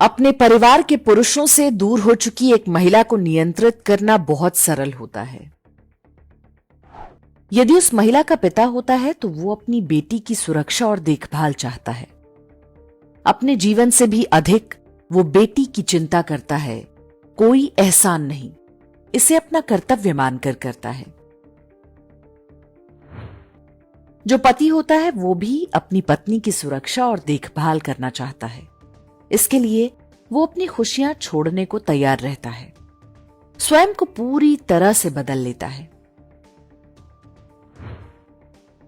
अपने परिवार के पुरुषों से दूर हो चुकी एक महिला को नियंत्रित करना बहुत सरल होता है। यदि उस महिला का पिता होता है तो वो अपनी बेटी की सुरक्षा और देखभाल चाहता है। अपने जीवन से भी अधिक वो बेटी की चिंता करता है। कोई एहसान नहीं, इसे अपना कर्तव्य मानकर करता है। जो पति होता है वो भी अपनी पत्नी की सुरक्षा और देखभाल करना चाहता है। इसके लिए वो अपनी खुशियां छोड़ने को तैयार रहता है, स्वयं को पूरी तरह से बदल लेता है।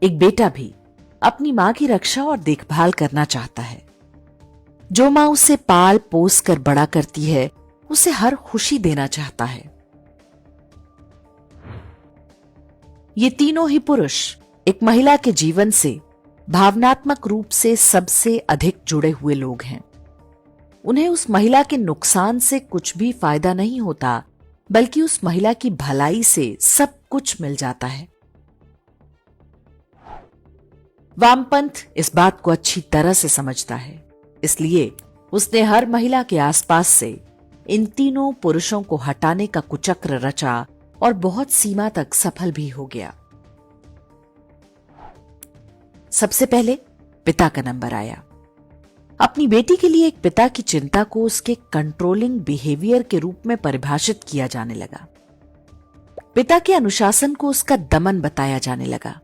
एक बेटा भी अपनी मां की रक्षा और देखभाल करना चाहता है। जो मां उसे पाल पोस कर बड़ा करती है, उसे हर खुशी देना चाहता है। ये तीनों ही पुरुष एक महिला के जीवन से भावनात्मक रूप से सबसे अधिक जुड़े हुए लोग हैं। उन्हें उस महिला के नुकसान से कुछ भी फायदा नहीं होता, बल्कि उस महिला की भलाई से सब कुछ मिल जाता है। वामपंथ इस बात को अच्छी तरह से समझता है, इसलिए उसने हर महिला के आसपास से इन तीनों पुरुषों को हटाने का कुचक्र रचा और बहुत सीमा तक सफल भी हो गया। सबसे पहले पिता का नंबर आया। अपनी बेटी के लिए एक पिता की चिंता को उसके कंट्रोलिंग बिहेवियर के रूप में परिभाषित किया जाने लगा। पिता के अनुशासन को उसका दमन बताया जाने लगा।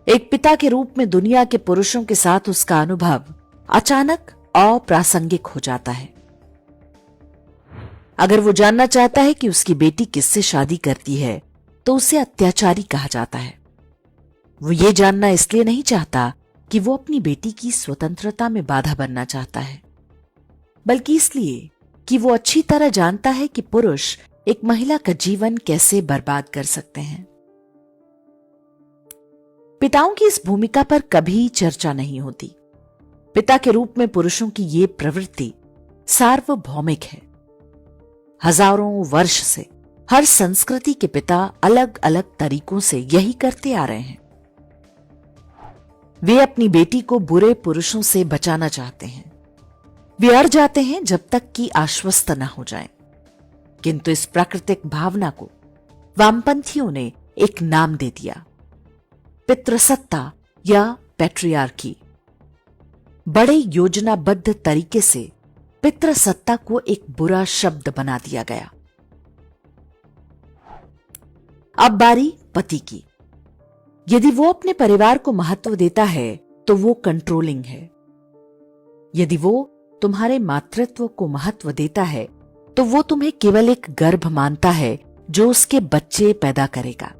एक पिता के रूप में दुनिया के पुरुषों के साथ उसका अनुभव अचानक अप्रासंगिक हो जाता है। अगर वो जानना चाहता है कि उसकी बेटी किससे शादी करती है, तो उसे अत्याचारी कहा जाता है। वो ये जानना इसलिए नहीं चाहता कि वो अपनी बेटी की स्वतंत्रता में बाधा बनना चाहता है, बल्कि इसलिए कि वो अच्छी तरह जानता है कि पुरुष एक महिला का जीवन कैसे बर्बाद कर सकते हैं। पिताओं की इस भूमिका पर कभी चर्चा नहीं होती। पिता के रूप में पुरुषों की ये प्रवृत्ति सार्वभौमिक है। हजारों वर्ष से हर संस्कृति के पिता अलग अलग तरीकों से यही करते आ रहे हैं। वे अपनी बेटी को बुरे पुरुषों से बचाना चाहते हैं। वे अड़ जाते हैं जब तक कि आश्वस्त न हो जाएं। किंतु इस प्राकृतिक भावना को वामपंथियों ने एक नाम दे दिया, पितृसत्ता या पैट्रियार्की। बड़े योजनाबद्ध तरीके से पितृसत्ता को एक बुरा शब्द बना दिया गया। अब बारी पति की। यदि वो अपने परिवार को महत्व देता है तो वो कंट्रोलिंग है। यदि वो तुम्हारे मातृत्व को महत्व देता है तो वो तुम्हें केवल एक गर्भ मानता है जो उसके बच्चे पैदा करेगा।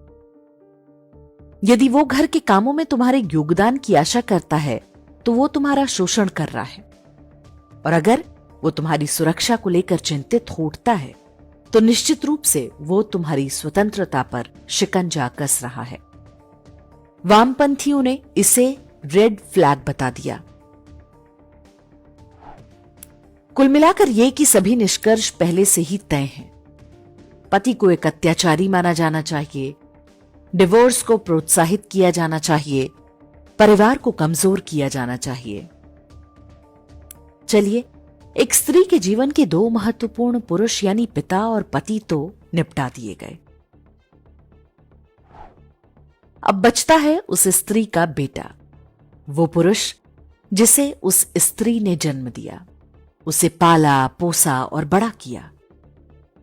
यदि वो घर के कामों में तुम्हारे योगदान की आशा करता है तो वो तुम्हारा शोषण कर रहा है। और अगर वो तुम्हारी सुरक्षा को लेकर चिंतित होता है तो निश्चित रूप से वो तुम्हारी स्वतंत्रता पर शिकंजा कस रहा है। वामपंथियों ने इसे रेड फ्लैग बता दिया। कुल मिलाकर ये कि सभी निष्कर्ष पहले से ही तय हैं। पति को एक अत्याचारी माना जाना चाहिए, डिवोर्स को प्रोत्साहित किया जाना चाहिए, परिवार को कमजोर किया जाना चाहिए। चलिए, एक स्त्री के जीवन के दो महत्वपूर्ण पुरुष यानी पिता और पति तो निपटा दिए गए। अब बचता है उस स्त्री का बेटा, वो पुरुष जिसे उस स्त्री ने जन्म दिया, उसे पाला पोसा और बड़ा किया।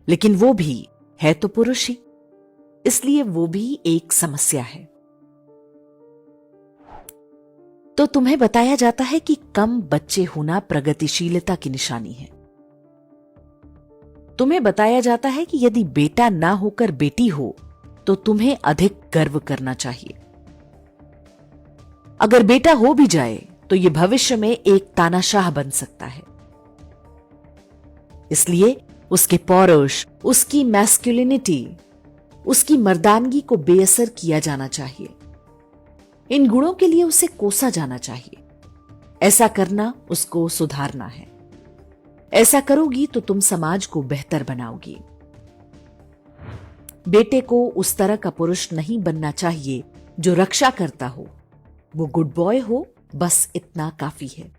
लेकिन वो भी है तो पुरुष ही, इसलिए वो भी एक समस्या है। तो तुम्हें बताया जाता है कि कम बच्चे होना प्रगतिशीलता की निशानी है। तुम्हें बताया जाता है कि यदि बेटा ना होकर बेटी हो तो तुम्हें अधिक गर्व करना चाहिए। अगर बेटा हो भी जाए तो यह भविष्य में एक तानाशाह बन सकता है। इसलिए उसके पौरुष, उसकी मैस्कुलिनिटी, उसकी मर्दानगी को बेअसर किया जाना चाहिए। इन गुणों के लिए उसे कोसा जाना चाहिए। ऐसा करना उसको सुधारना है। ऐसा करोगी तो तुम समाज को बेहतर बनाओगी। बेटे को उस तरह का पुरुष नहीं बनना चाहिए जो रक्षा करता हो। वो गुड बॉय हो, बस इतना काफी है।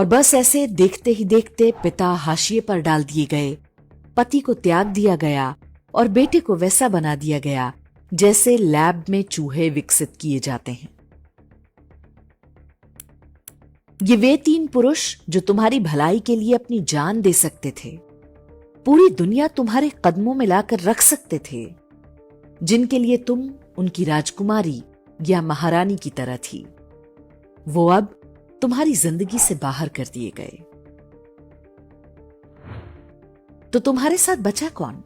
और बस ऐसे देखते ही देखते पिता हाशिए पर डाल दिए गए, पति को त्याग दिया गया और बेटे को वैसा बना दिया गया जैसे लैब में चूहे विकसित किए जाते हैं। ये वे 3 पुरुष जो तुम्हारी भलाई के लिए अपनी जान दे सकते थे, पूरी दुनिया तुम्हारे कदमों में लाकर रख सकते थे, जिनके लिए तुम उनकी राजकुमारी या महारानी की तरह थी, वो अब तुम्हारी जिंदगी से बाहर कर दिए गए। तो तुम्हारे साथ बचा कौन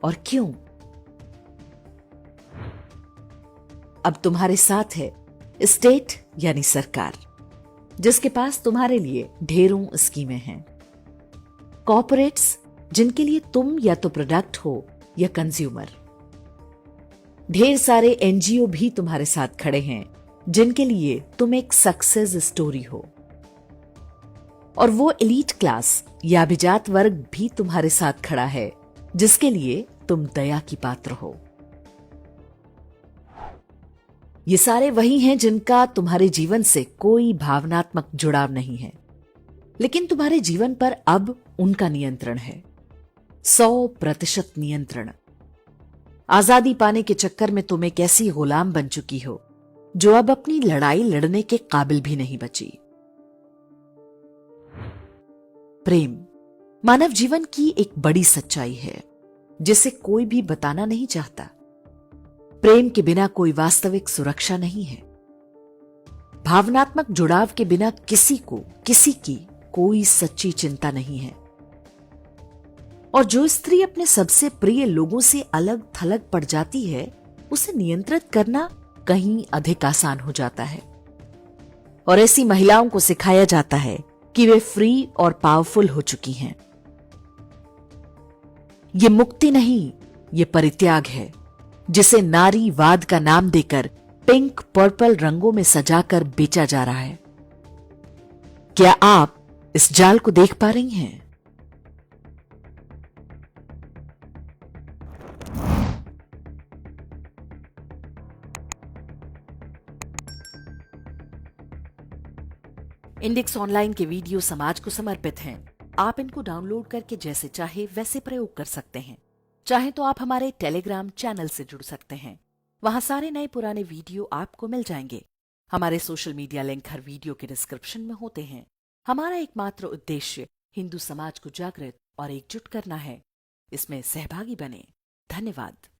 और क्यों? अब तुम्हारे साथ है स्टेट यानी सरकार, जिसके पास तुम्हारे लिए ढेरों स्कीमें हैं। कॉर्पोरेट्स, जिनके लिए तुम या तो प्रोडक्ट हो या कंज्यूमर। ढेर सारे एनजीओ भी तुम्हारे साथ खड़े हैं, जिनके लिए तुम एक सक्सेस स्टोरी हो। और वो एलीट क्लास या अभिजात वर्ग भी तुम्हारे साथ खड़ा है, जिसके लिए तुम दया की पात्र हो। ये सारे वही हैं जिनका तुम्हारे जीवन से कोई भावनात्मक जुड़ाव नहीं है, लेकिन तुम्हारे जीवन पर अब उनका नियंत्रण है, 100% नियंत्रण। आजादी पाने के चक्कर में तुम एक ऐसी गुलाम बन चुकी हो जो अब अपनी लड़ाई लड़ने के काबिल भी नहीं बची। प्रेम मानव जीवन की एक बड़ी सच्चाई है, जिसे कोई भी बताना नहीं चाहता। प्रेम के बिना कोई वास्तविक सुरक्षा नहीं है। भावनात्मक जुड़ाव के बिना किसी को किसी की कोई सच्ची चिंता नहीं है। और जो स्त्री अपने सबसे प्रिय लोगों से अलग थलग पड़ जाती है, उसे नियंत्रित करना कहीं अधिक आसान हो जाता है। और ऐसी महिलाओं को सिखाया जाता है कि वे फ्री और पावरफुल हो चुकी हैं। ये मुक्ति नहीं, ये परित्याग है, जिसे नारीवाद का नाम देकर पिंक पर्पल रंगों में सजाकर बेचा जा रहा है। क्या आप इस जाल को देख पा रही हैं? इंडेक्स ऑनलाइन के वीडियो समाज को समर्पित हैं। आप इनको डाउनलोड करके जैसे चाहे वैसे प्रयोग कर सकते हैं। चाहे तो आप हमारे टेलीग्राम चैनल से जुड़ सकते हैं। वहां सारे नए पुराने वीडियो आपको मिल जाएंगे। हमारे सोशल मीडिया लिंक हर वीडियो के डिस्क्रिप्शन में होते हैं। हमारा एकमात्र उद्देश्य हिंदू समाज को जागृत और एकजुट करना है। इसमें सहभागी बने। धन्यवाद।